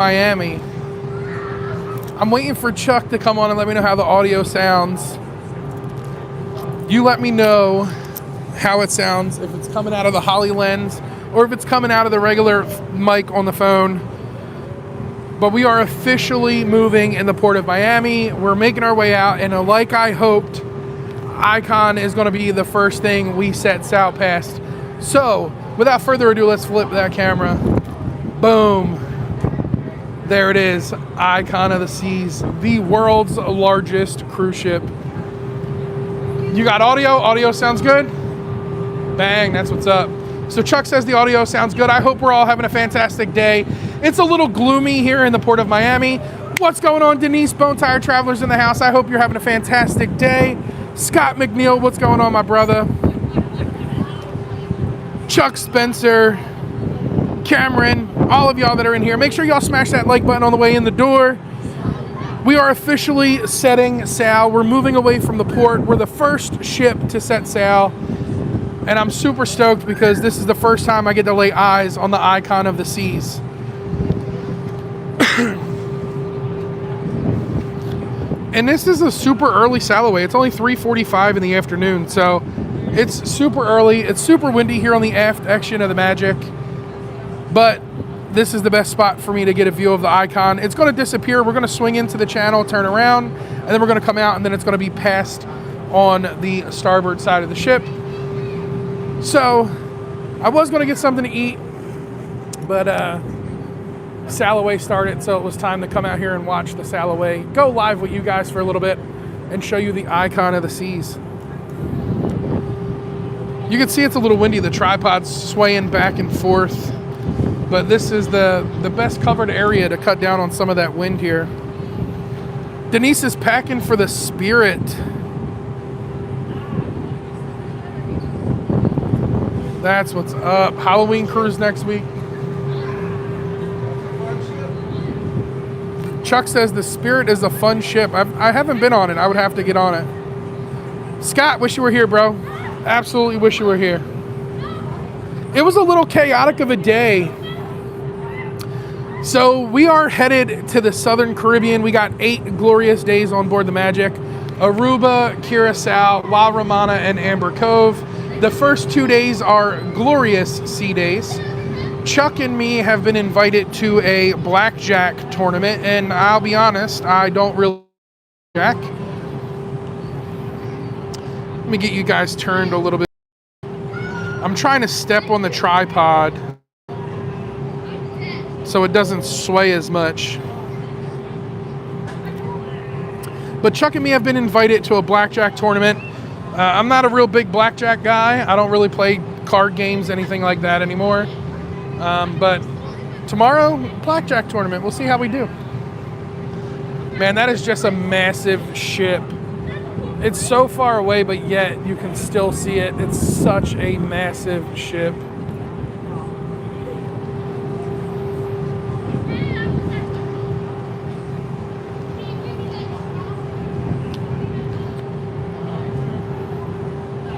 Miami. I'm waiting for Chuck to come on and let me know how the audio sounds. You let me know how it sounds, if it's coming out of the Holly lens or if it's coming out of the regular mic on the phone. But we are officially moving in the Port of Miami. We're making our way out, and like I hoped, Icon is going to be the first thing we set sail past. So, without further ado, let's flip that camera. Boom. There it is, Icon of the Seas, the world's largest cruise ship. You got audio? Audio sounds good? Bang, that's what's up. So Chuck says the audio sounds good. I hope we're all having a fantastic day. It's a little gloomy here in the Port of Miami. What's going on, Denise? Bone Tire Travelers in the house. I hope you're having a fantastic day. Scott McNeil, what's going on, my brother? Chuck Spencer, Cameron, all of y'all that are in here. Make sure y'all smash that like button on the way in the door. We are officially setting sail. We're moving away from the port. We're the first ship to set sail. And I'm super stoked because this is the first time I get to lay eyes on the Icon of the Seas. And this is a super early sail away. It's only 3:45 in the afternoon, so it's super early. It's super windy here on the aft section of the Magic. But this is the best spot for me to get a view of the Icon. It's going to disappear. We're going to swing into the channel, turn around, and then we're going to come out, and then it's going to be passed on the starboard side of the ship. So, I was going to get something to eat, but sail away started, so it was time to come out here and watch the sail away, go live with you guys for a little bit, and show you the Icon of the Seas. You can see it's a little windy. The tripod's swaying back and forth, but this is the best covered area to cut down on some of that wind here. Denise is packing for the Spirit. That's what's up. Halloween cruise next week. Chuck says the Spirit is a fun ship. I haven't been on it. I would have to get on it. Scott, wish you were here, bro. Absolutely wish you were here. It was a little chaotic of a day. So we are headed to the Southern Caribbean. We got 8 glorious days on board the Magic. Aruba, Curacao, La Romana, and Amber Cove. The first 2 days are glorious sea days. Chuck and me have been invited to a blackjack tournament, and I'll be honest, I don't really jack. Let me get you guys turned a little bit. I'm trying to step on the tripod so it doesn't sway as much. But Chuck and me have been invited to a blackjack tournament. I'm not a real big blackjack guy. I don't really play card games, anything like that anymore. But tomorrow, blackjack tournament. We'll see how we do. Man, that is just a massive ship. It's so far away, but yet you can still see it. It's such a massive ship.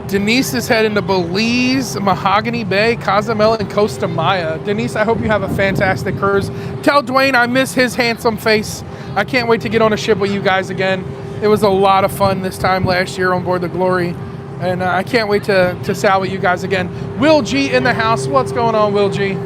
Denise is heading to Belize, Mahogany Bay, Cozumel, and Costa Maya. Denise, I hope you have a fantastic cruise. Tell Dwayne I miss his handsome face. I can't wait to get on a ship with you guys again. It was a lot of fun this time last year on board the Glory. And I can't wait to sail with you guys again. Will G in the house. What's going on, Will G?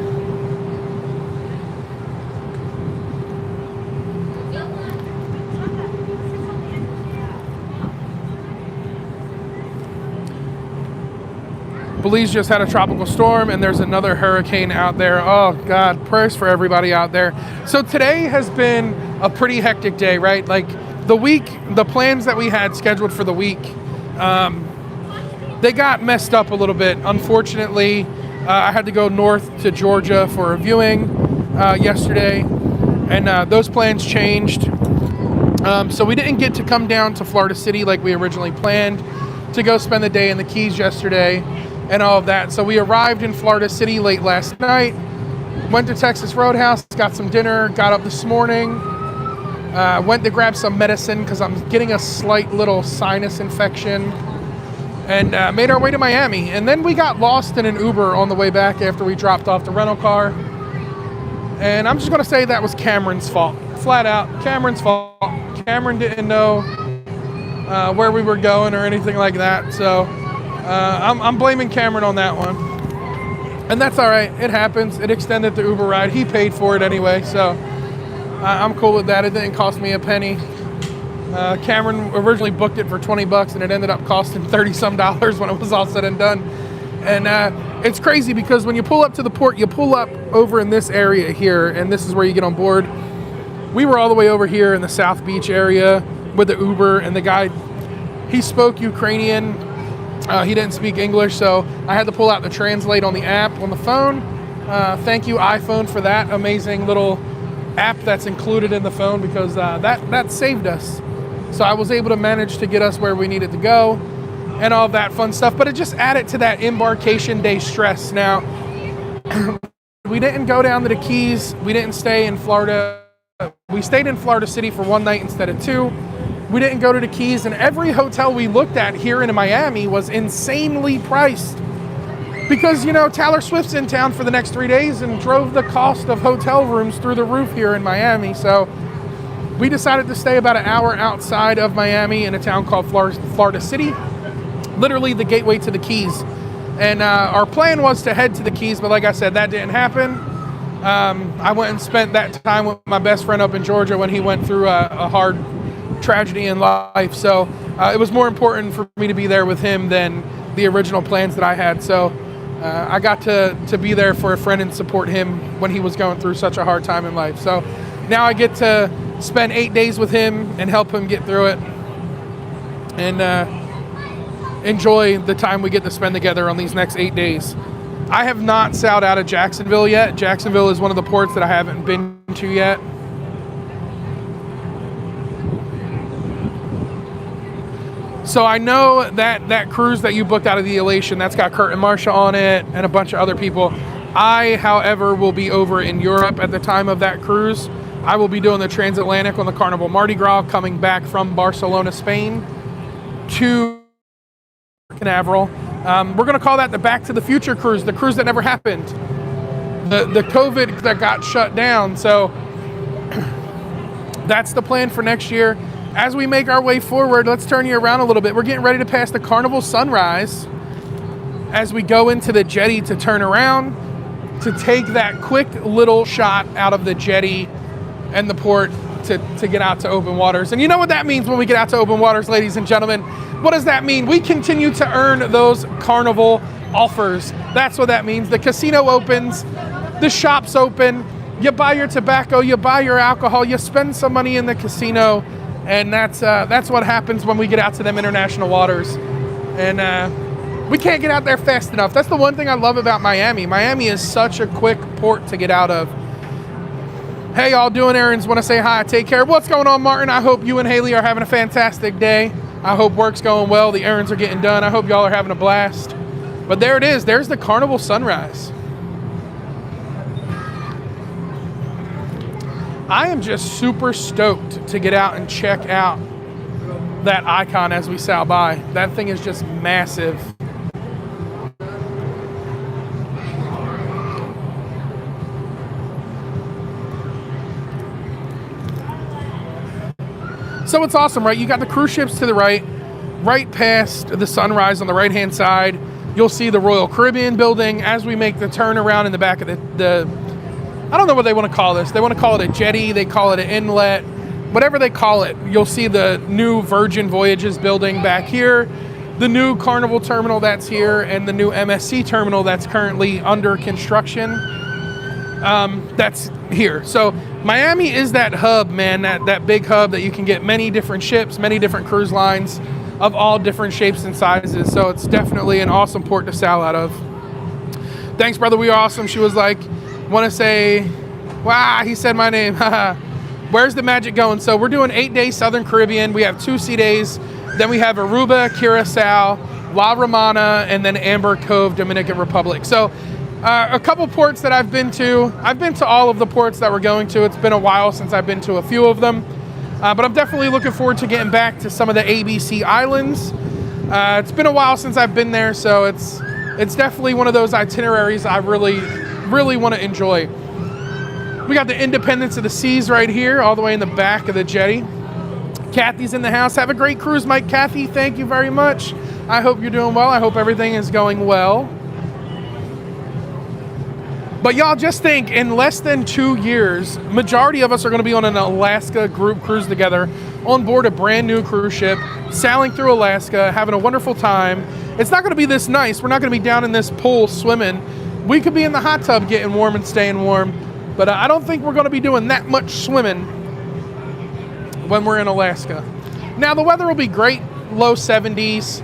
Belize just had a tropical storm, and there's another hurricane out there. Oh, God, prayers for everybody out there. So today has been a pretty hectic day, right? Like, the plans that we had scheduled for the week, they got messed up a little bit. Unfortunately, I had to go north to Georgia for a viewing yesterday, and those plans changed. So we didn't get to come down to Florida City like we originally planned to go spend the day in the Keys yesterday and all of that. So we arrived in Florida City late last night, went to Texas Roadhouse, got some dinner, got up this morning, went to grab some medicine because I'm getting a slight little sinus infection, and made our way to Miami. And then we got lost in an Uber on the way back after we dropped off the rental car. And I'm just going to say that was Cameron's fault. Flat out, Cameron's fault. Cameron didn't know where we were going or anything like that. So I'm blaming Cameron on that one. And that's all right. It happens. It extended the Uber ride. He paid for it anyway. So I'm cool with that. It didn't cost me a penny. Cameron originally booked it for $20 and it ended up costing $30-some when it was all said and done. And it's crazy because when you pull up to the port, you pull up over in this area here, and this is where you get on board. We were all the way over here in the South Beach area with the Uber, and the guy, he spoke Ukrainian. He didn't speak English, so I had to pull out the translate on the app on the phone. Thank you, iPhone, for that amazing little app that's included in the phone, because that saved us. So I was able to manage to get us where we needed to go and all of that fun stuff, but it just added to that embarkation day stress. Now, we didn't go down to the Keys. We didn't stay in Florida. We stayed in Florida City for one night instead of two. We didn't go to the Keys, and every hotel we looked at here in Miami was insanely priced because, you know, Taylor Swift's in town for the next 3 days and drove the cost of hotel rooms through the roof here in Miami. So we decided to stay about an hour outside of Miami in a town called Florida City, literally the gateway to the Keys. And our plan was to head to the Keys, but like I said, that didn't happen. I went and spent that time with my best friend up in Georgia when he went through a hard tragedy in life. So it was more important for me to be there with him than the original plans that I had. So I got to be there for a friend and support him when he was going through such a hard time in life. So now I get to spend 8 days with him and help him get through it, and enjoy the time we get to spend together on these next 8 days. I have not sailed out of Jacksonville yet. Jacksonville is one of the ports that I haven't been to yet. So I know that cruise that you booked out of the Elation, that's got Kurt and Marsha on it and a bunch of other people. I, however, will be over in Europe at the time of that cruise. I will be doing the transatlantic on the Carnival Mardi Gras, coming back from Barcelona, Spain to Canaveral. We're going to call that the Back to the Future cruise, the cruise that never happened. The COVID that got shut down. So that's the plan for next year. As we make our way forward, let's turn you around a little bit. We're getting ready to pass the Carnival Sunrise as we go into the jetty to turn around to take that quick little shot out of the jetty and the port to get out to open waters. And you know what that means when we get out to open waters, ladies and gentlemen? What does that mean? We continue to earn those Carnival offers. That's what that means. The casino opens, the shops open, you buy your tobacco, you buy your alcohol, you spend some money in the casino, and that's what happens when we get out to them international waters. And we can't get out there fast enough. That's the one thing I love about Miami. Miami is such a quick port to get out of. Hey, y'all doing errands, want to say hi, take care. What's going on, Martin? I hope you and Haley are having a fantastic day. I hope work's going well, the errands are getting done. I hope y'all are having a blast. But there it is, there's the Carnival Sunrise. I am just super stoked to get out and check out that icon as we sail by. That thing is just massive. So it's awesome, right? You got the cruise ships to the right past the Sunrise on the right-hand side. You'll see the Royal Caribbean building as we make the turn around in the back of the I don't know what they want to call this. They want to call it a jetty. They call it an inlet. Whatever they call it, you'll see the new Virgin Voyages building back here, the new Carnival terminal that's here, and the new MSC terminal that's currently under construction. That's here. So Miami is that hub, man, that big hub that you can get many different ships, many different cruise lines of all different shapes and sizes. So it's definitely an awesome port to sail out of. Thanks, brother. We are awesome. She was like, want to say, wow, he said my name. Where's the magic going? So we're doing 8 days Southern Caribbean. We have 2 sea days. Then we have Aruba, Curacao, La Romana, and then Amber Cove, Dominican Republic. So a couple ports that I've been to. I've been to all of the ports that we're going to. It's been a while since I've been to a few of them. But I'm definitely looking forward to getting back to some of the ABC islands. It's been a while since I've been there, so it's definitely one of those itineraries I really want to enjoy. We got the Independence of the Seas right here, all the way in the back of the jetty. Kathy's in the house. Have a great cruise, Mike. Kathy, thank you very much. I hope you're doing well. I hope everything is going well. But y'all just think, in less than 2 years, majority of us are going to be on an Alaska group cruise together on board a brand new cruise ship, sailing through Alaska, having a wonderful time. It's not going to be this nice. We're not going to be down in this pool swimming. We could be in the hot tub getting warm and staying warm, but I don't think we're going to be doing that much swimming when we're in Alaska. Now, the weather will be great, low 70s,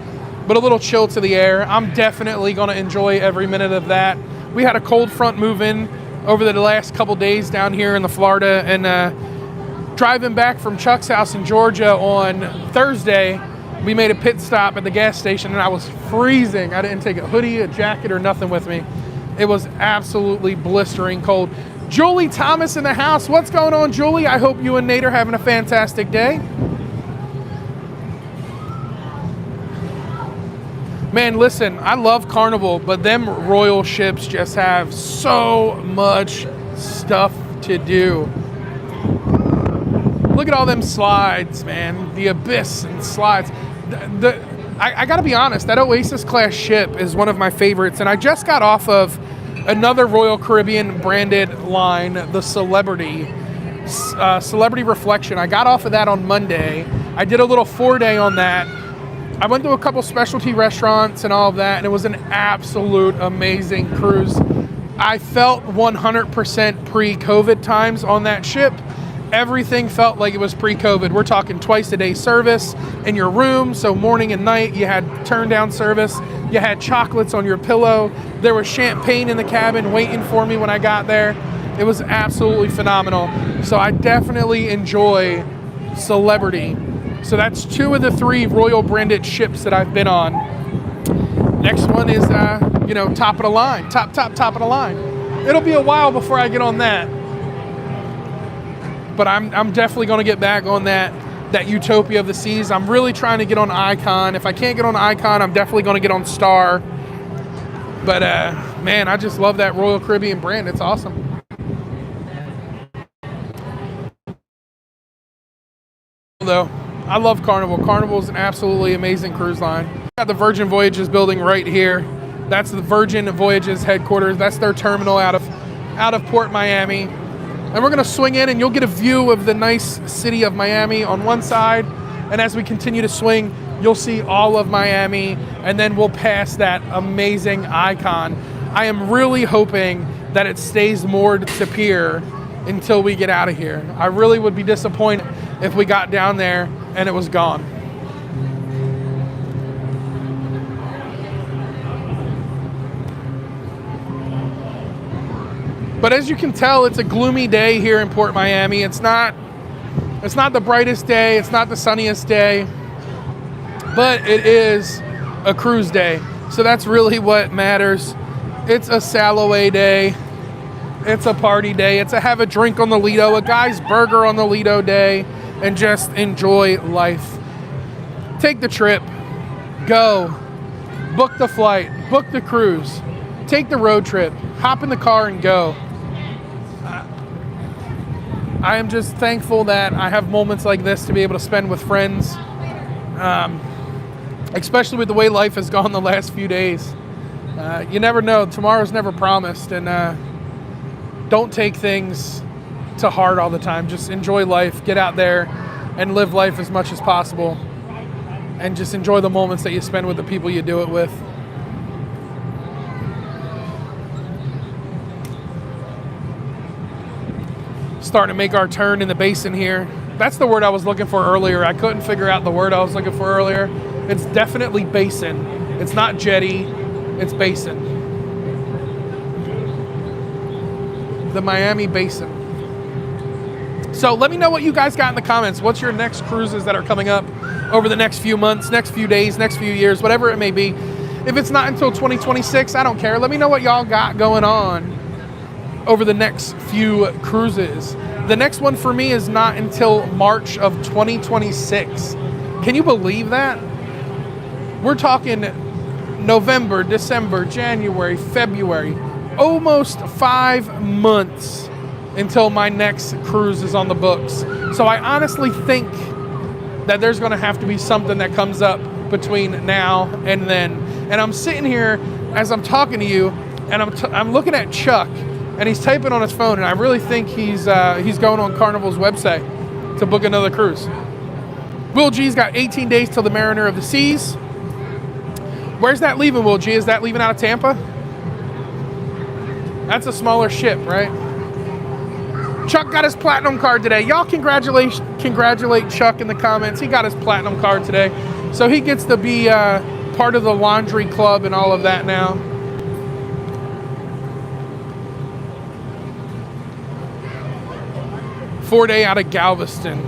but a little chill to the air. I'm definitely going to enjoy every minute of that. We had a cold front move in over the last couple days down here in the Florida, and driving back from Chuck's house in Georgia on Thursday, we made a pit stop at the gas station and I was freezing. I didn't take a hoodie, a jacket, or nothing with me. It was absolutely blistering cold. Julie Thomas in the house. What's going on, Julie? I hope you and Nate are having a fantastic day. Man, listen, I love Carnival, but them royal ships just have so much stuff to do. Look at all them slides, man. The Abyss and slides. I gotta be honest, that Oasis class ship is one of my favorites, and I just got off of another Royal Caribbean branded line, the Celebrity Reflection. I got off of that on Monday. I did a little 4-day on that. I went to a couple specialty restaurants and all of that, and it was an absolute amazing cruise. I felt 100% pre-COVID times on that ship. Everything felt like it was pre-COVID. We're talking twice a day service in your room, so morning and night you had turn down service. You had chocolates on your pillow. There was champagne in the cabin waiting for me when I got there. It was absolutely phenomenal. So I definitely enjoy Celebrity. So that's 2 of the 3 Royal branded ships that I've been on. Next one is, top of the line, top of the line. It'll be a while before I get on that, but I'm definitely going to get back on that Utopia of the Seas. I'm really trying to get on Icon. If I can't get on Icon, I'm definitely going to get on Star. But man, I just love that Royal Caribbean brand. It's awesome. Though. I love Carnival. Carnival is an absolutely amazing cruise line. Got the Virgin Voyages building right here. That's the Virgin Voyages headquarters. That's their terminal out of Port Miami. And we're gonna swing in and you'll get a view of the nice city of Miami on one side. And as we continue to swing, you'll see all of Miami, and then we'll pass that amazing Icon. I am really hoping that it stays moored to pier until we get out of here. I really would be disappointed if we got down there and it was gone. But as you can tell, it's a gloomy day here in Port Miami. It's not the brightest day, it's not the sunniest day, but it is a cruise day. So that's really what matters. It's a sail away day. It's a party day. It's a have a drink on the Lido, a guy's burger on the Lido day, and just enjoy life. Take the trip, go, book the flight, book the cruise, take the road trip, hop in the car and go. I am just thankful that I have moments like this to be able to spend with friends, especially with the way life has gone the last few days. You never know, tomorrow's never promised, and don't take things to heart all the time. Just enjoy life, get out there and live life as much as possible, and just enjoy the moments that you spend with the people you do it with. Starting to make our turn in the basin here. That's the word I was looking for earlier. I couldn't figure out the word I was looking for earlier. It's definitely basin. It's not jetty, it's basin. The Miami Basin. So let me know what you guys got in the comments. What's your next cruises that are coming up over the next few months, next few days, next few years, whatever it may be. If it's not until 2026, I don't care. Let me know what y'all got going on over the next few cruises. The next one for me is not until March of 2026. Can you believe that? We're talking November, December, January, February, almost 5 months until my next cruise is on the books. So I honestly think that there's going to have to be something that comes up between now and then. And I'm sitting here as I'm talking to you, and I'm looking at Chuck, and he's typing on his phone, and I really think he's going on Carnival's website to book another cruise. Will G's got 18 days till the Mariner of the Seas. Where's that leaving, Will G? Is that leaving out of Tampa? That's a smaller ship, right? Chuck got his platinum card today. Y'all congratulate Chuck in the comments. He got his platinum card today. So he gets to be part of the laundry club and all of that now. Four-day out of Galveston.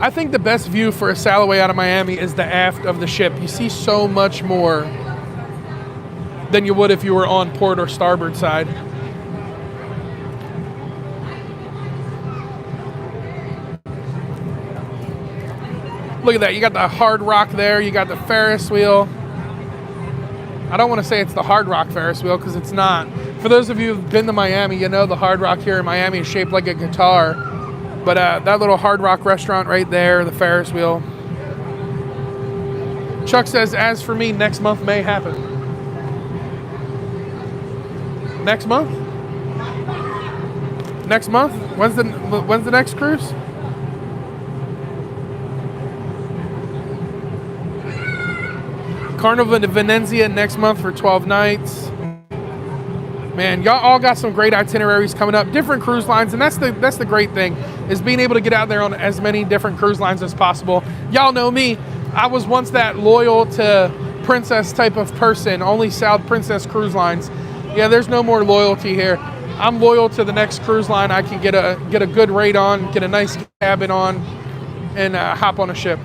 I think the best view for a sail away out of Miami is the aft of the ship. You see so much more than you would if you were on port or starboard side. Look at that. You got the Hard Rock there. You got the Ferris wheel. I don't want to say it's the Hard Rock Ferris wheel because it's not. For those of you who've been to Miami, you know the Hard Rock here in Miami is shaped like a guitar. But that little Hard Rock restaurant right there, the Ferris wheel. Chuck says, as for me, next month may happen. Next month? Next month? When's the next cruise? Carnival to Venezia next month for 12 nights. Man, y'all all got some great itineraries coming up, different cruise lines, and that's the great thing, is being able to get out there on as many different cruise lines as possible. Y'all know me, I was once that loyal to Princess type of person, only sailed Princess cruise lines. Yeah, there's no more loyalty here. I'm loyal to the next cruise line I can get a good rate on, get a nice cabin on, and hop on a ship.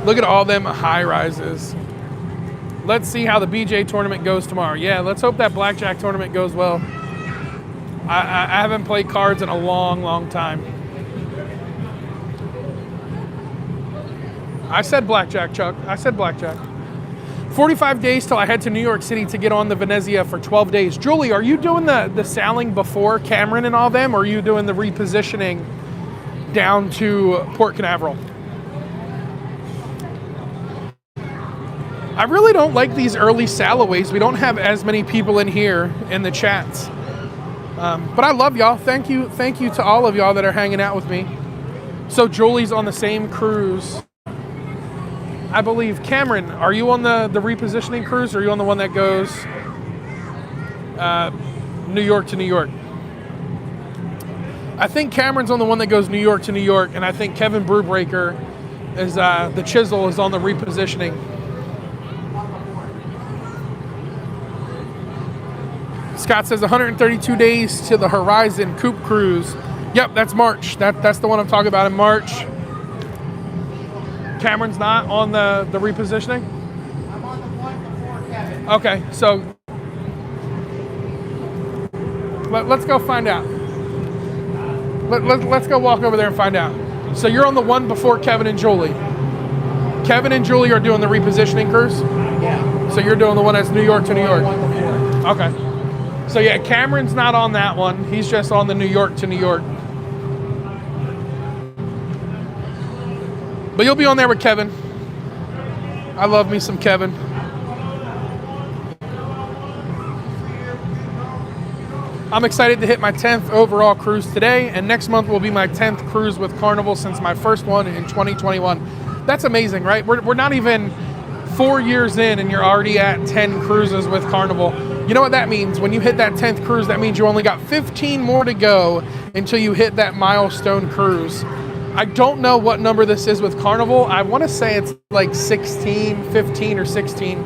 Look at all them high rises. Let's see how the BJ tournament goes tomorrow. Yeah, let's hope that blackjack tournament goes well. I haven't played cards in a long, long time. I said blackjack, Chuck. I said blackjack. 45 days till I head to New York City to get on the Venezia for 12 days. Julie, are you doing the sailing before Cameron and all them, or are you doing the repositioning down to Port Canaveral? I really don't like these early sail-aways. We don't have as many people in here in the chats. But I love y'all. Thank you to all of y'all that are hanging out with me. So Julie's on the same cruise. I believe. Cameron, are you on the repositioning cruise, or are you on the one that goes New York to New York? I think Cameron's on the one that goes New York to New York, and I think Kevin Brewbreaker is the Chisel is on the repositioning. Scott says 132 days to the Horizon Coupe Cruise. Yep, that's March. That's the one I'm talking about in March. Cameron's not on the repositioning? I'm on the one before Kevin. Okay, so let's go find out. Let's go walk over there and find out. So you're on the one before Kevin and Julie. Kevin and Julie are doing the repositioning cruise? Yeah. So you're doing the one that's New York to New York? One before. Okay. So yeah, Cameron's not on that one. He's just on the New York to New York. But you'll be on there with Kevin. I love me some Kevin. I'm excited to hit my 10th overall cruise today, and next month will be my 10th cruise with Carnival since my first one in 2021. That's amazing, right? We're not even 4 years in and you're already at 10 cruises with Carnival. You know what that means? When you hit that 10th cruise, that means you only got 15 more to go until you hit that milestone cruise. I don't know what number this is with Carnival. I want to say it's like 16, 15 or 16.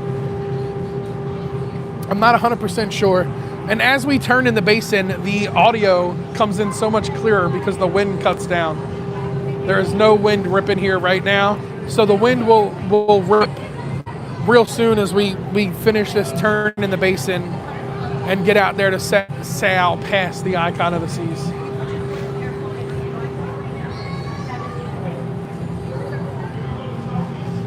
I'm not 100% sure. And as we turn in the basin, the audio comes in so much clearer because the wind cuts down. There is no wind ripping here right now. So the wind will rip real soon as we finish this turn in the basin and get out there to set sail past the icon of the seas.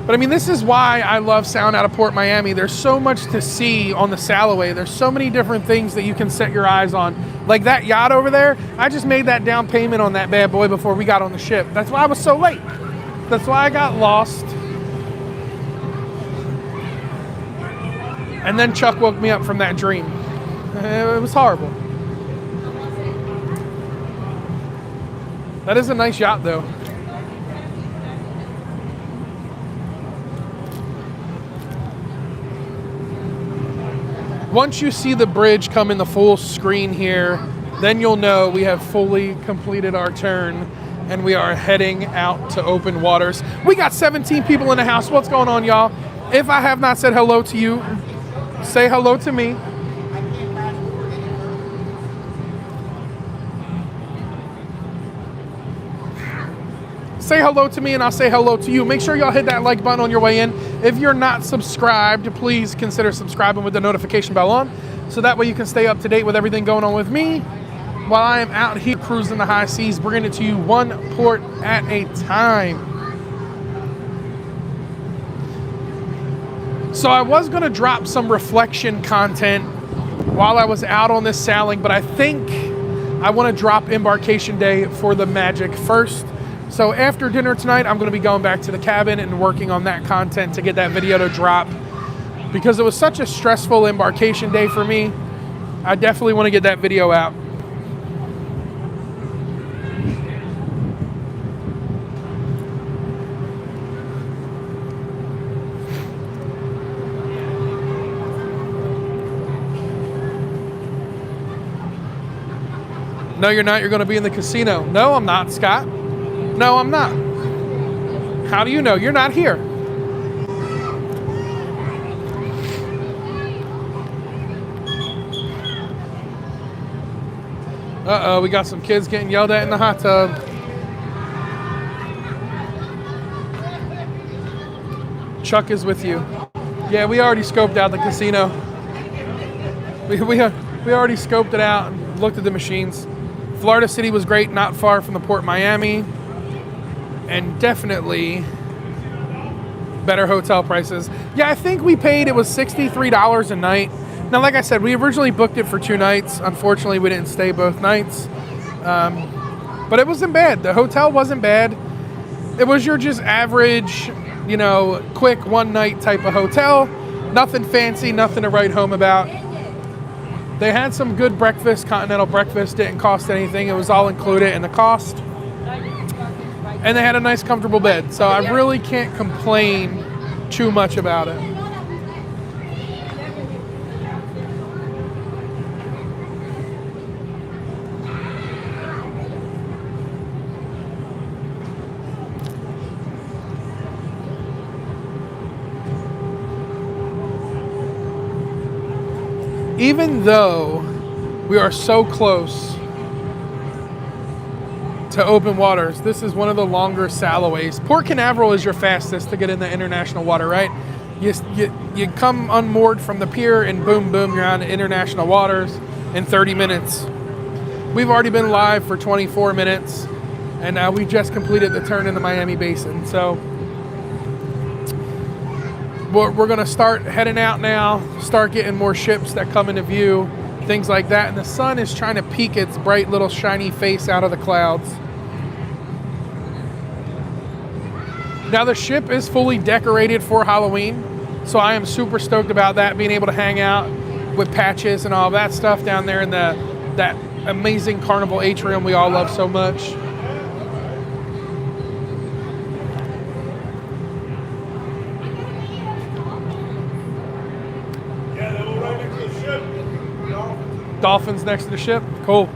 But I mean, this is why I love sailing out of Port Miami. There's so much to see on the sailaway. There's so many different things that you can set your eyes on. Like that yacht over there, I just made that down payment on that bad boy before we got on the ship. That's why I was so late. That's why I got lost. And then Chuck woke me up from that dream. It was horrible. That is a nice yacht though. Once you see the bridge come in the full screen here, then you'll know we have fully completed our turn and we are heading out to open waters. We got 17 people in the house. What's going on, y'all? If I have not said hello to you, say hello to me. Say hello to me and I'll say hello to you. Make sure y'all hit that like button on your way in. If you're not subscribed, please consider subscribing with the notification bell on, so that way you can stay up to date with everything going on with me while I am out here cruising the high seas, bringing it to you one port at a time. So I was gonna drop some reflection content while I was out on this sailing, but I think I wanna drop embarkation day for the Magic first. So after dinner tonight, I'm gonna be going back to the cabin and working on that content to get that video to drop, because it was such a stressful embarkation day for me. I definitely wanna get that video out. No, you're not. You're going to be in the casino. No, I'm not, Scott. No, I'm not. How do you know? You're not here. Uh-oh, we got some kids getting yelled at in the hot tub. Chuck is with you. Yeah, we already scoped out the casino. We already scoped it out and looked at the machines. Florida City was great, not far from the Port Miami, and definitely better hotel prices. Yeah, I think we paid, it was $63 a night. Now, like I said, we originally booked it for 2 nights. Unfortunately, we didn't stay both nights. But it wasn't bad. The hotel wasn't bad. It was your just average, you know, quick one-night type of hotel. Nothing fancy, nothing to write home about. They had some good breakfast. Continental breakfast didn't cost anything. It was all included in the cost. And they had a nice, comfortable bed. So I really can't complain too much about it. Even though we are so close to open waters, this is one of the longer sailways. Port Canaveral is your fastest to get in the international water, right? You come unmoored from the pier and boom, boom, you're on international waters in 30 minutes. We've already been live for 24 minutes, and we just completed the turn in the Miami Basin. So we're going to start heading out now, start getting more ships that come into view, things like that. And the sun is trying to peek its bright little shiny face out of the clouds. Now the ship is fully decorated for Halloween, so I am super stoked about that, being able to hang out with Patches and all that stuff down there in that amazing Carnival atrium we all love so much. Dolphins next to the ship? Cool.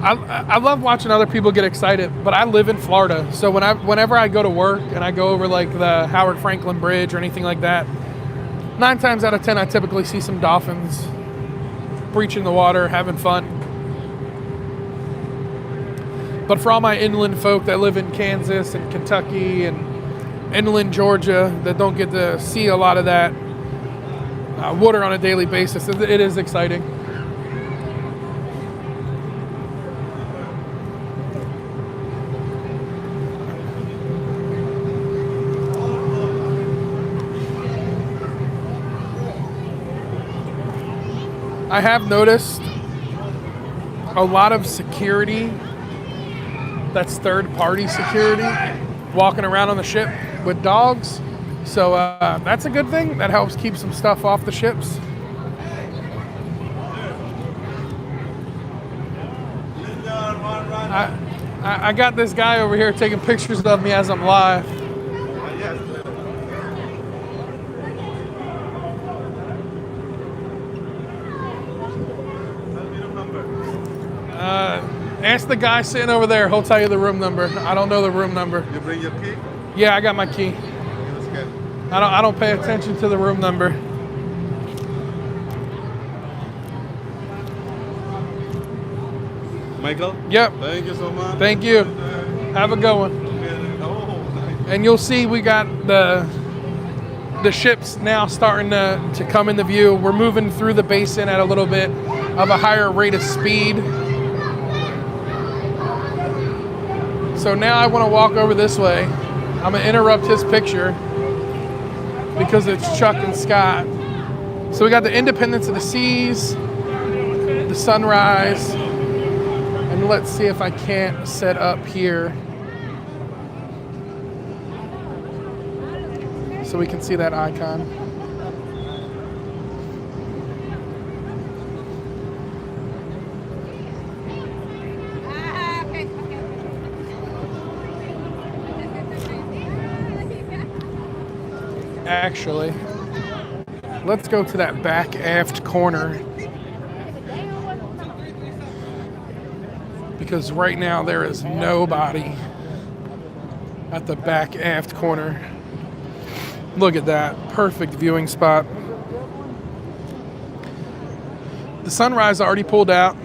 I love watching other people get excited, but I live in Florida, so whenever I go to work and I go over like the Howard Franklin Bridge or anything like that, 9 times out of 10 I typically see some dolphins breaching the water, having fun. But for all my inland folk that live in Kansas and Kentucky and inland Georgia that don't get to see a lot of that, water on a daily basis. It is exciting. I have noticed a lot of security that's third-party security walking around on the ship with dogs. So that's a good thing. That helps keep some stuff off the ships. I got this guy over here taking pictures of me as I'm live. Ask the guy sitting over there. He'll tell you the room number. I don't know the room number. You bring your key? Yeah, I got my key. I don't pay attention to the room number. Michael? Yep. Thank you so much. Thank you. Have a good one. And you'll see we got the ships now starting to come into view. We're moving through the basin at a little bit of a higher rate of speed. So now I want to walk over this way. I'm going to interrupt his picture because it's Chuck and Scott. So we got the Independence of the Seas, the sunrise, and let's see if I can't set up here so we can see that icon. Actually, let's go to that back aft corner because right now there is nobody at the back aft corner. Look at that, perfect viewing spot. The sunrise already pulled out.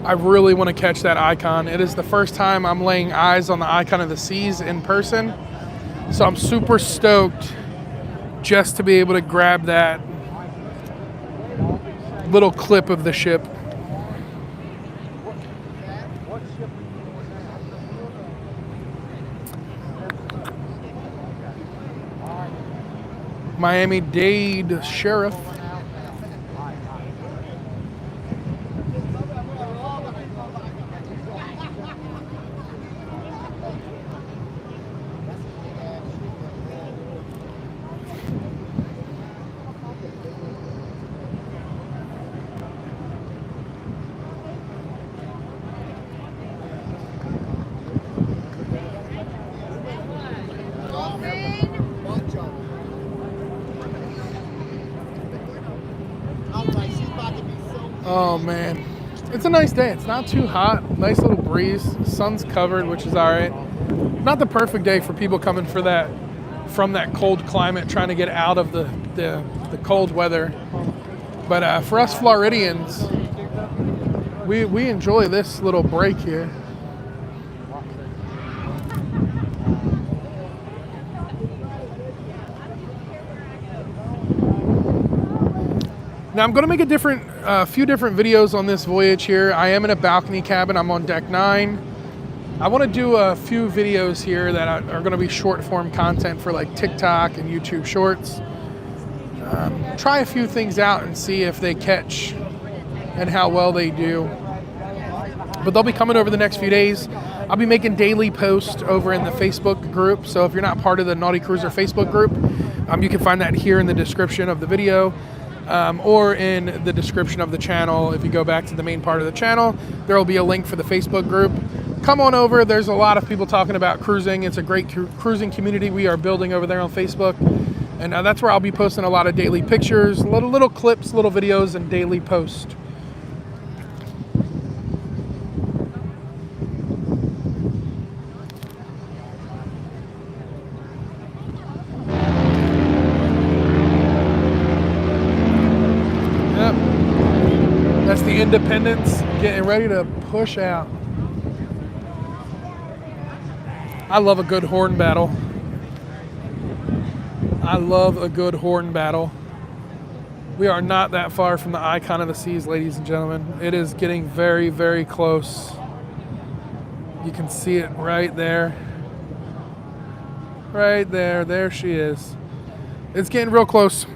I really want to catch that icon. It is the first time I'm laying eyes on the icon of the seas in person. So I'm super stoked just to be able to grab that little clip of the ship. Miami-Dade Sheriff. Oh man, it's a nice day. It's not too hot. Nice little breeze. Sun's covered, which is all right. Not the perfect day for people coming from that cold climate, trying to get out of the cold weather. But for us Floridians, we enjoy this little break here. Now I'm going to make a few different videos on this voyage here. I am in a balcony cabin. I'm on deck 9. I want to do a few videos here that are going to be short form content for like TikTok and YouTube Shorts. Try a few things out and see if they catch and how well they do. But they'll be coming over the next few days. I'll be making daily posts over in the Facebook group. So if you're not part of the Naughty Cruiser Facebook group, you can find that here in the description of the video. Or in the description of the channel. If you go back to the main part of the channel, there will be a link for the Facebook group. Come on over. There's a lot of people talking about cruising. It's a great cruising community we are building over there on Facebook. And that's where I'll be posting a lot of daily pictures, little clips, little videos, and daily posts. That's the Independence getting ready to push out. I love a good horn battle. I love a good horn battle. We are not that far from the icon of the seas, ladies and gentlemen. It is getting very, very close. You can see it right there. Right there. There she is. It's getting real close.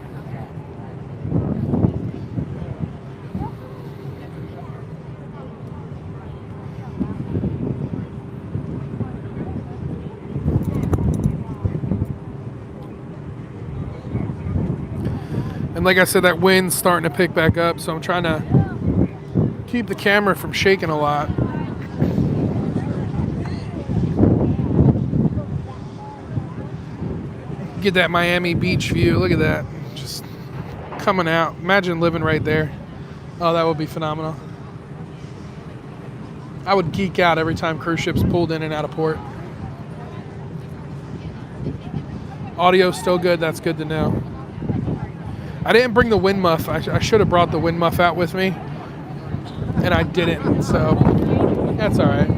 And like I said, that wind's starting to pick back up, so I'm trying to keep the camera from shaking a lot. Get that Miami Beach view. Look at that. Just coming out. Imagine living right there. Oh, that would be phenomenal. I would geek out every time cruise ships pulled in and out of port. Audio's still good. That's good to know. I didn't bring the wind muff. I should have brought the wind muff out with me, and I didn't, so that's all right.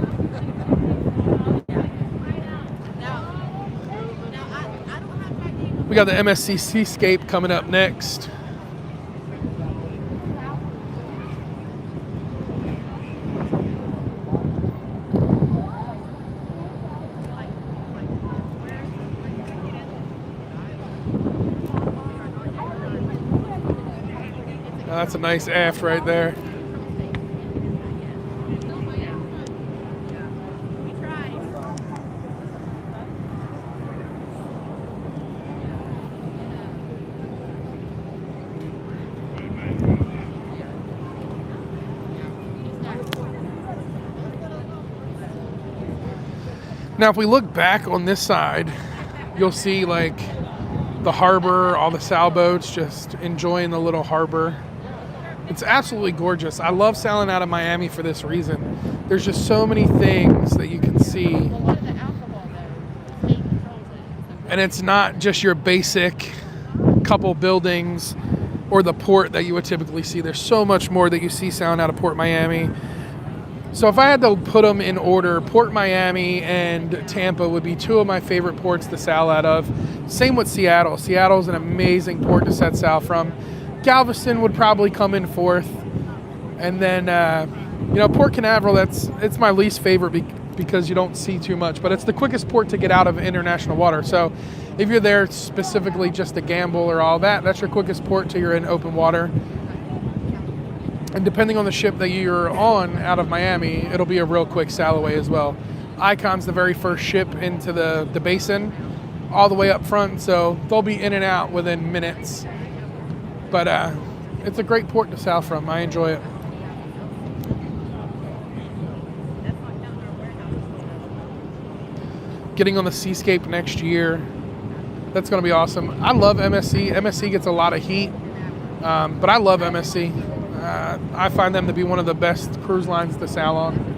We got the MSC Seascape coming up next. That's a nice aft right there. Now, if we look back on this side, you'll see like the harbor, all the sailboats just enjoying the little harbor. It's absolutely gorgeous. I love sailing out of Miami for this reason. There's just so many things that you can see. And it's not just your basic couple buildings or the port that you would typically see. There's so much more that you see sailing out of Port Miami. So if I had to put them in order, Port Miami and Tampa would be two of my favorite ports to sail out of. Same with Seattle. Seattle's an amazing port to set sail from. Galveston would probably come in fourth. And then, Port Canaveral, it's my least favorite because you don't see too much. But it's the quickest port to get out of international water. So if you're there specifically just to gamble or all that, that's your quickest port till you're in open water. And depending on the ship that you're on out of Miami, it'll be a real quick sail away as well. Icon's the very first ship into the basin, all the way up front, so they'll be in and out within minutes. But it's a great port to sail from. I enjoy it. Getting on the Seascape next year, that's going to be awesome. I love MSC. MSC gets a lot of heat, but I love MSC. I find them to be one of the best cruise lines to sail on.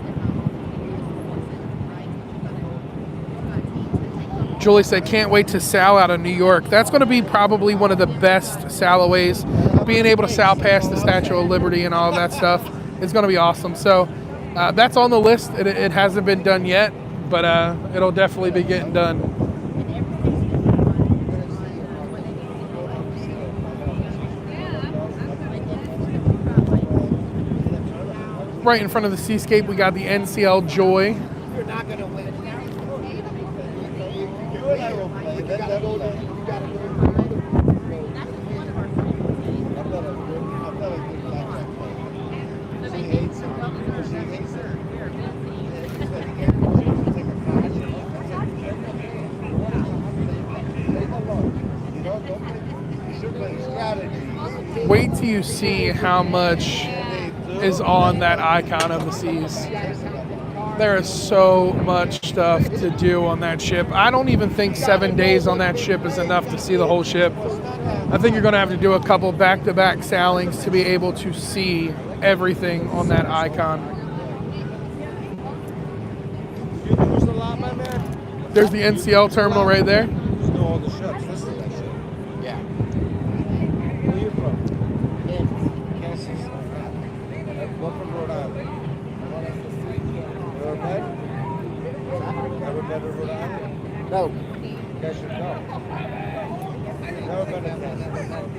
Julie said, can't wait to sail out of New York. That's going to be probably one of the best sailaways. Being able to sail past the Statue of Liberty and all of that stuff is going to be awesome. So that's on the list. It hasn't been done yet, but it'll definitely be getting done. Right in front of the Seascape, we got the NCL Joy. You're not going to win. Wait till you see how much is on that Icon of the Seas. There is so much stuff to do on that ship. I don't even think 7 days on that ship is enough to see the whole ship. I think you're going to have to do a couple back-to-back sailings to be able to see everything on that Icon. There's the NCL terminal right there. Yeah. Where are you from? Kansas. We're from Rhode Island. Rhode Island? better Rhode Island? No. You guys should go. You've never been to Florida.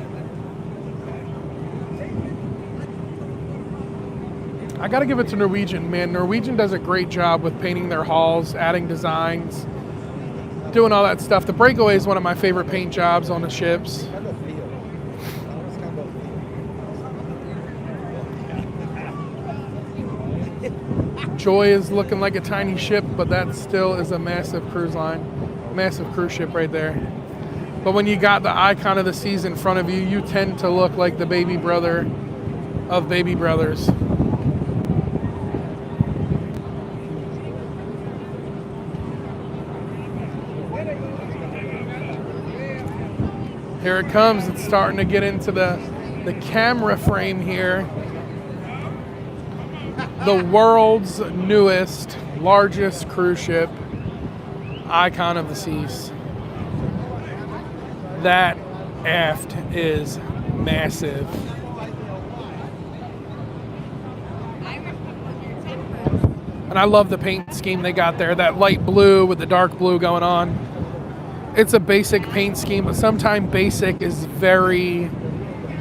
I got to give it to Norwegian, man. Norwegian does a great job with painting their halls, adding designs, doing all that stuff. The Breakaway is one of my favorite paint jobs on the ships. Kind of feel. It's kind of feel. Joy is looking like a tiny ship, but that still is a massive cruise line, massive cruise ship right there. But when you got the icon of the seas in front of you, you tend to look like the baby brother of baby brothers. Here it comes. It's starting to get into the camera frame here. The world's newest, largest cruise ship, Icon of the Seas. That aft is massive. And I love the paint scheme they got there. That light blue with the dark blue going on. It's a basic paint scheme, but sometimes basic is very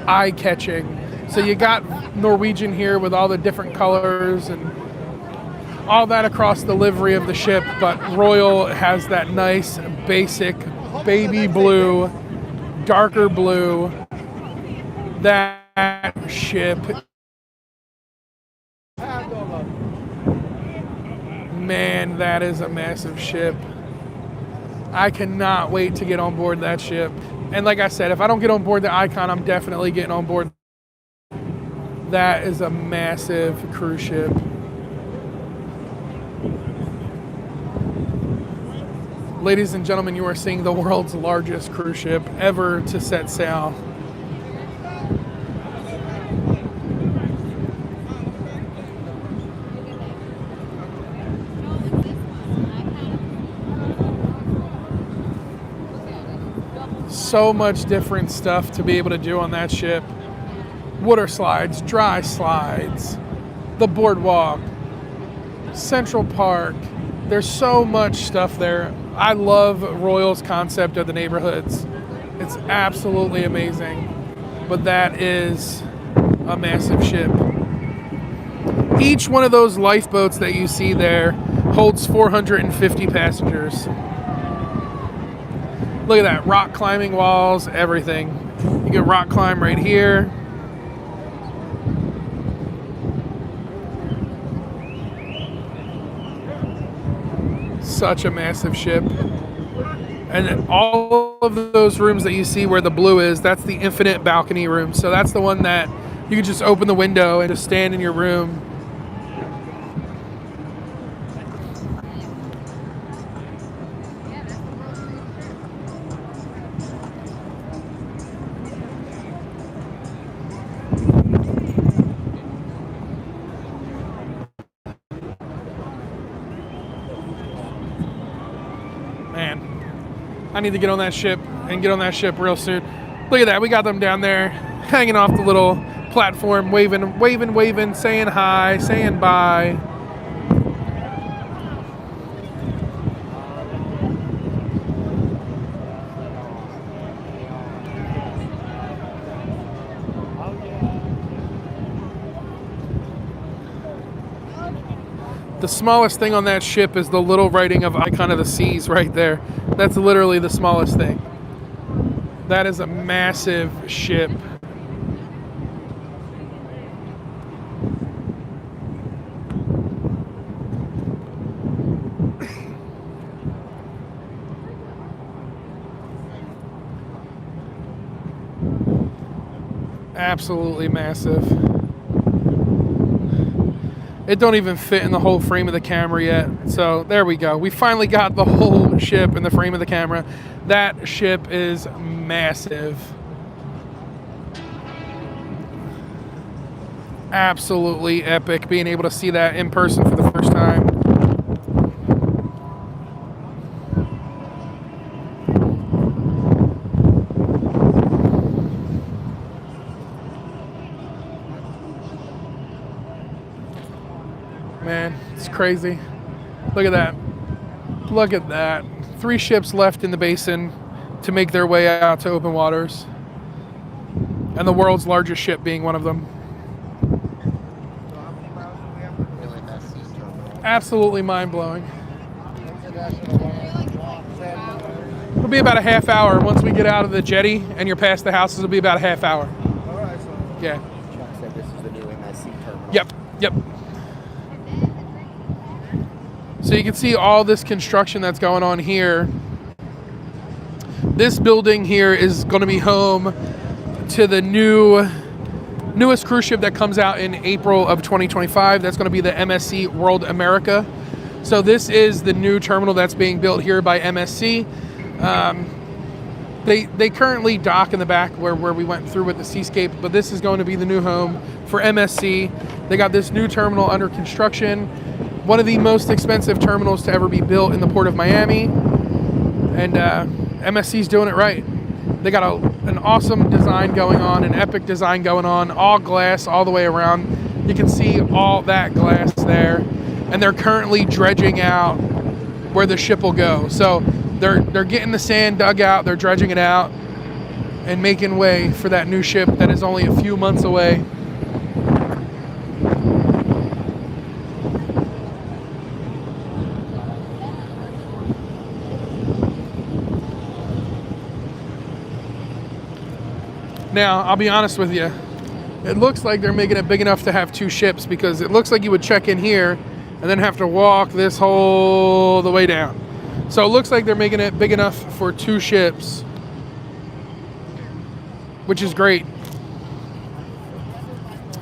eye-catching. So you got Norwegian here with all the different colors and all that across the livery of the ship, but Royal has that nice basic baby blue, darker blue. That ship, man, that is a massive ship. I cannot wait to get on board that ship. And like I said, if I don't get on board the Icon, I'm definitely getting on board. That is a massive cruise ship. Ladies and gentlemen, you are seeing the world's largest cruise ship ever to set sail. So much different stuff to be able to do on that ship. Water slides, dry slides, the boardwalk, Central Park. There's so much stuff there. I love Royal's concept of the neighborhoods. It's absolutely amazing. But that is a massive ship. Each one of those lifeboats that you see there holds 450 passengers. Look at that, rock climbing walls, everything. You can rock climb right here. Such a massive ship. And all of those rooms that you see where the blue is, that's the infinite balcony room. So that's the one that you can just open the window and just stand in your room. Man, I need to get on that ship and get on that ship real soon. Look at that, we got them down there hanging off the little platform, waving, saying hi, saying bye. The smallest thing on that ship is the little writing of Icon of the Seas right there. That's literally the smallest thing. That is a massive ship. Absolutely massive. It don't even fit in the whole frame of the camera yet. So there we go. We finally got the whole ship in the frame of the camera. That ship is massive. Absolutely epic being able to see that in person for the first time. Man, it's crazy. Look at that. Look at that. 3 ships left in the basin to make their way out to open waters. And the world's largest ship being one of them. So how many miles do we have to do in that sea terminal? Absolutely mind-blowing. International one. It'll be about a half hour once we get out of the jetty and you're past the houses. It'll be about a half hour. All right, so Yeah. Chuck said this is the new MSC terminal. Yep. So you can see all this construction that's going on here. This building here is going to be home to the newest cruise ship that comes out in April of 2025. That's going to be the MSC World America. So this is the new terminal that's being built here by MSC. They currently dock in the back where we went through with the Seascape, but this is going to be the new home for MSC. They got this new terminal under construction. One of the most expensive terminals to ever be built in the Port of Miami. And MSC's doing it right. They got an awesome design going on, an epic design going on, all glass all the way around. You can see all that glass there. And they're currently dredging out where the ship will go. So they're getting the sand dug out, they're dredging it out, and making way for that new ship that is only a few months away. Now, I'll be honest with you. It looks like they're making it big enough to have 2 ships, because it looks like you would check in here and then have to walk this whole the way down. So it looks like they're making it big enough for 2 ships, which is great.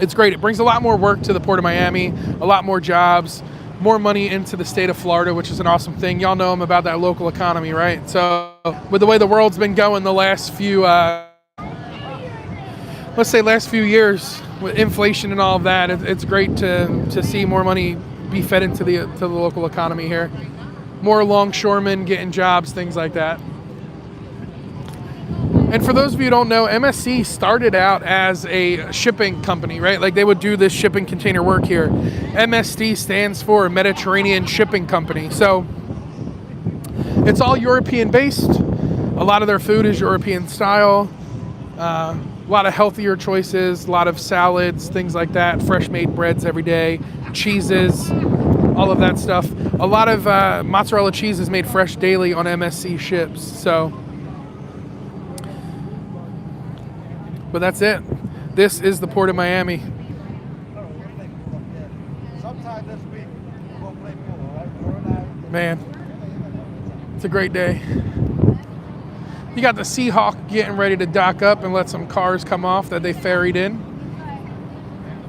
It's great. It brings a lot more work to the Port of Miami, a lot more jobs, more money into the state of Florida, which is an awesome thing. Y'all know I'm about that local economy, right? So with the way the world's been going the last few, let's say last few years with inflation and all of that, it's great to see more money be fed into the local economy here. More longshoremen getting jobs, things like that. And for those of you who don't know, MSC started out as a shipping company, right? Like they would do this shipping container work here. MSD stands for Mediterranean Shipping Company. So it's all European based. A lot of their food is European style. A lot of healthier choices, a lot of salads, things like that, fresh made breads every day, cheeses, all of that stuff. A lot of mozzarella cheese is made fresh daily on MSC ships. So, but that's it. This is the Port of Miami. sometime this week we'll play pool, all right? Man, it's a great day. You got the Seahawk getting ready to dock up and let some cars come off that they ferried in.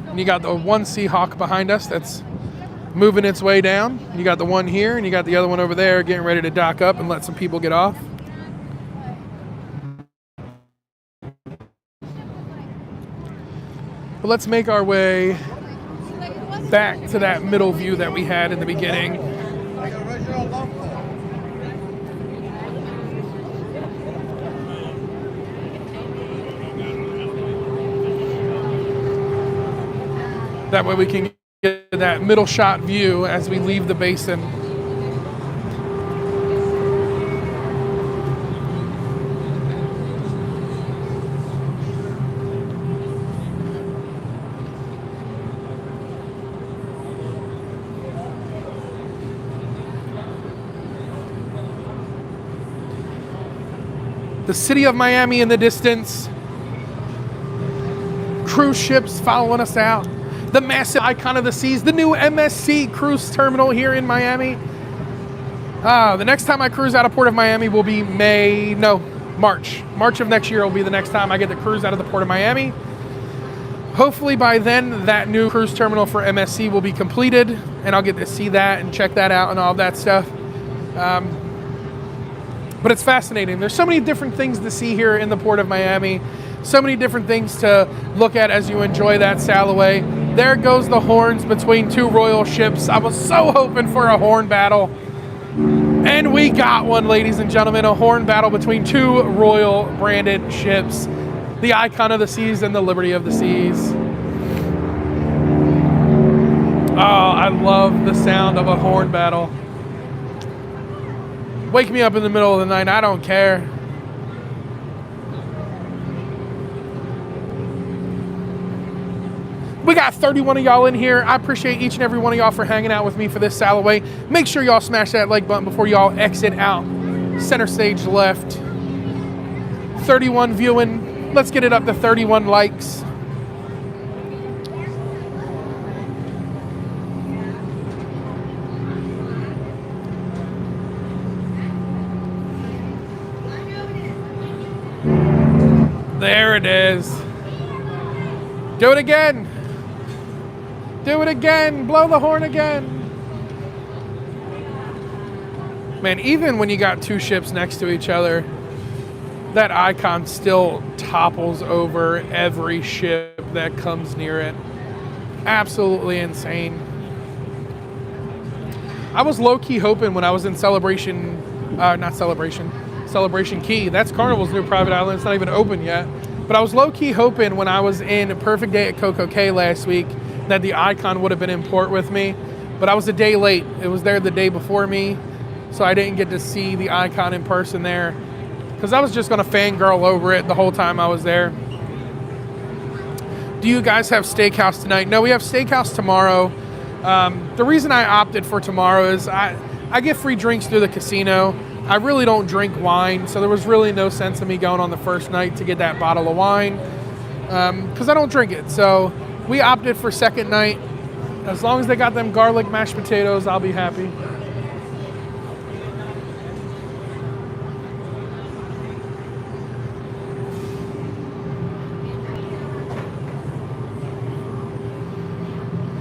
And you got the one Seahawk behind us that's moving its way down. You got the one here, and you got the other one over there getting ready to dock up and let some people get off. But let's make our way back to that middle view that we had in the beginning. Like original lumber. That way we can get that middle shot view as we leave the basin. The city of Miami in the distance. Cruise ships following us out. The massive icon of the seas, the new MSC cruise terminal here in Miami. The next time I cruise out of Port of Miami will be March. March of next year will be the next time I get to cruise out of the Port of Miami. Hopefully by then, that new cruise terminal for MSC will be completed, and I'll get to see that and check that out and all that stuff. But it's fascinating. There's so many different things to see here in the Port of Miami. So many different things to look at as you enjoy that sail away. There goes the horns between 2 royal ships. I was so hoping for a horn battle. And we got one, ladies and gentlemen, a horn battle between 2 royal branded ships. The icon of the seas and the liberty of the seas. Oh, I love the sound of a horn battle. Wake me up in the middle of the night. I don't care. We got 31 of y'all in here. I appreciate each and every one of y'all for hanging out with me for this sail away. Make sure y'all smash that like button before y'all exit out. Center stage left. 31 viewing. Let's get it up to 31 likes. There it is. Do it again. Do it again. Blow the horn again. Man, even when you got two ships next to each other, that icon still topples over every ship that comes near it. Absolutely insane. I was low-key hoping when I was in Celebration Key. That's Carnival's new private island. It's not even open yet. But I was low-key hoping when I was in Perfect Day at Coco Cay last week that the icon would have been in port with me. But I was a day late. It was there the day before me. So I didn't get to see the icon in person there. Because I was just going to fangirl over it the whole time I was there. Do you guys have steakhouse tonight? No, we have steakhouse tomorrow. The reason I opted for tomorrow is I get free drinks through the casino. I really don't drink wine, so there was really no sense in me going on the first night to get that bottle of wine because I don't drink it. So we opted for second night. As long as they got them garlic mashed potatoes, I'll be happy.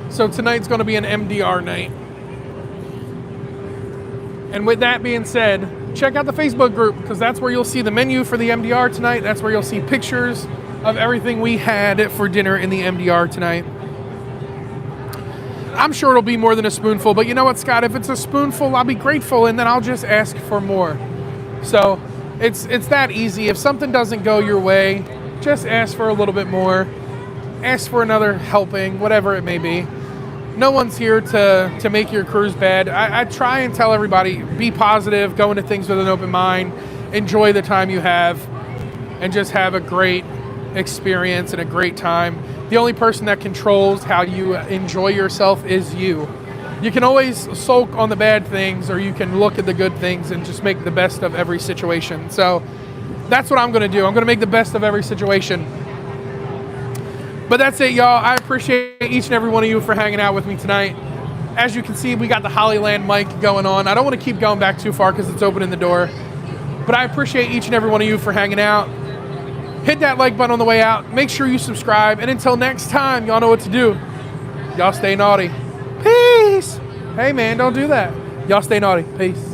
So tonight's going to be an MDR night. And with that being said, check out the Facebook group because that's where you'll see the menu for the MDR tonight. That's where you'll see pictures of everything we had for dinner in the MDR tonight. I'm sure it'll be more than a spoonful, but you know what, Scott? If it's a spoonful, I'll be grateful, and then I'll just ask for more. So it's that easy. If something doesn't go your way, just ask for a little bit more. Ask for another helping, whatever it may be. No one's here to make your cruise bad. I try and tell everybody, be positive, go into things with an open mind, enjoy the time you have, and just have a great experience and a great time. The only person that controls how you enjoy yourself is you. You can always sulk on the bad things, or you can look at the good things and just make the best of every situation. So that's what I'm going to do. I'm going to make the best of every situation. But that's it, y'all. I appreciate each and every one of you for hanging out with me tonight. As you can see, we got the Hollyland mic going on. I don't want to keep going back too far because it's opening the door. But I appreciate each and every one of you for hanging out. Hit that like button on the way out. Make sure you subscribe. And until next time, y'all know what to do. Y'all stay naughty. Peace. Hey, man, don't do that. Y'all stay naughty. Peace.